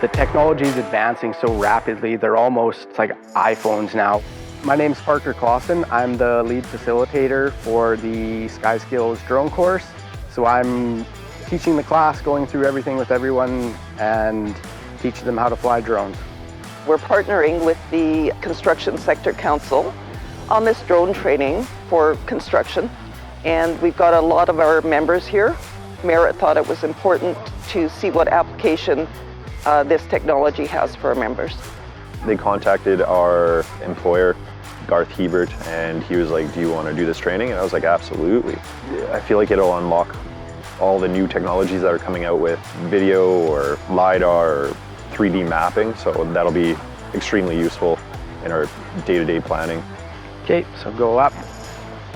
The technology is advancing so rapidly, they're almost like iPhones now. My name's Parker Clausen. I'm the lead facilitator for the SkySkills drone course. So I'm teaching the class, going through everything with everyone and teaching them how to fly drones. We're partnering with the Construction Sector Council on this drone training for construction. And we've got a lot of our members here. Merit thought it was important to see what application this technology has for our members. They contacted our employer, Garth Hebert, and he was like, do you want to do this training? And I was like, absolutely. I feel like it'll unlock all the new technologies that are coming out with video or LiDAR or 3D mapping, so that'll be extremely useful in our day-to-day planning. Okay, so go up.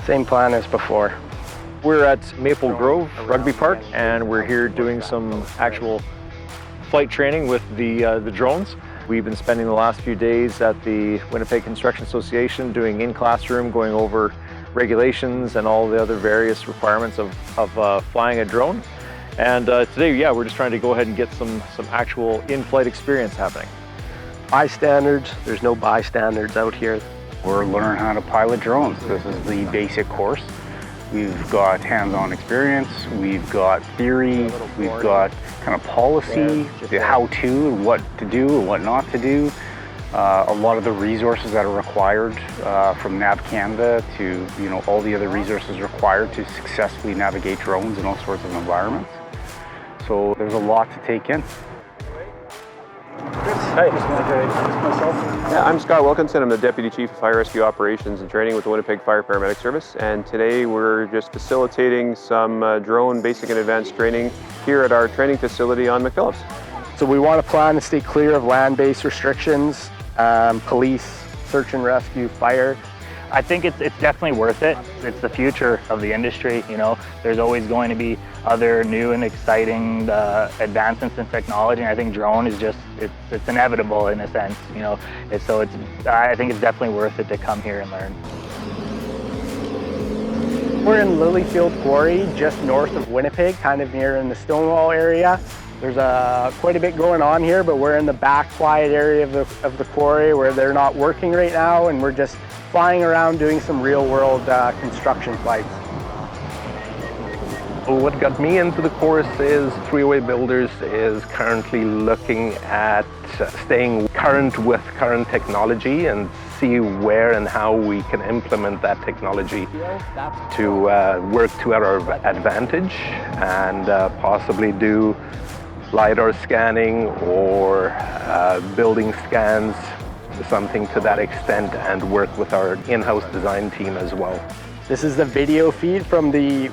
Same plan as before. We're at Maple Grove Rugby Park, and we're here doing some actual flight training with the drones. We've been spending the last few days at the Winnipeg Construction Association doing in-classroom, going over regulations and all the other various requirements of flying a drone. And today, yeah, we're just trying to go ahead and get some actual in-flight experience happening. Bystandards, there's no bystanders out here. We're learning how to pilot drones. This is the basic course. We've got hands-on experience, we've got theory, we've got kind of policy, the how-to, what to do and what not to do. A lot of the resources that are required from Nav Canada to all the other resources required to successfully navigate drones in all sorts of environments. So there's a lot to take in. Hi. Yeah, I'm Scott Wilkinson. I'm the Deputy Chief of Fire Rescue Operations and Training with the Winnipeg Fire Paramedic Service. And today we're just facilitating some drone basic and advanced training here at our training facility on McPhillips. So we want to plan to stay clear of land-based restrictions, police, search and rescue, fire. I think it's definitely worth it. It's the future of the industry. There's always going to be other new and exciting advancements in technology, and I think drone is just it's inevitable in a sense. I think it's definitely worth it to come here and learn. We're in Lilyfield Quarry, just north of Winnipeg, kind of near in the Stonewall area. There's quite a bit going on here, but we're in the back quiet area of the quarry where they're not working right now, and we're just flying around doing some real-world construction flights. What got me into the course is Three-Way Builders is currently looking at staying current with current technology and see where and how we can implement that technology to work to our advantage and possibly do LiDAR scanning or building scans, something to that extent, and work with our in-house design team as well. This is the video feed from the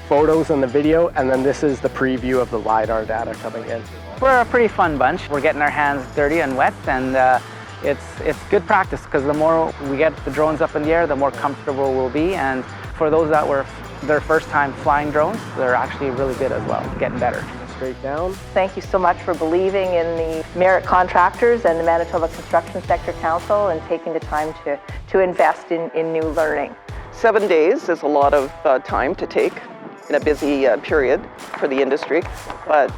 photos and the video, and then this is the preview of the LiDAR data coming in. We're a pretty fun bunch. We're getting our hands dirty and wet, and it's good practice because the more we get the drones up in the air, the more comfortable we'll be. And for those that were their first time flying drones, they're actually really good as well, getting better. Straight down. Thank you so much for believing in the Merit Contractors and the Manitoba Construction Sector Council and taking the time to invest in new learning. 7 days is a lot of time to take in a busy period for the industry, but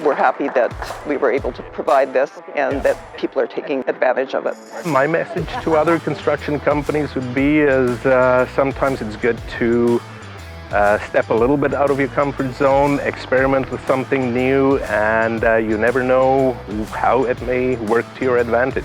we're happy that we were able to provide this and that people are taking advantage of it. My message to other construction companies would be is sometimes it's good to step a little bit out of your comfort zone, experiment with something new, and you never know how it may work to your advantage.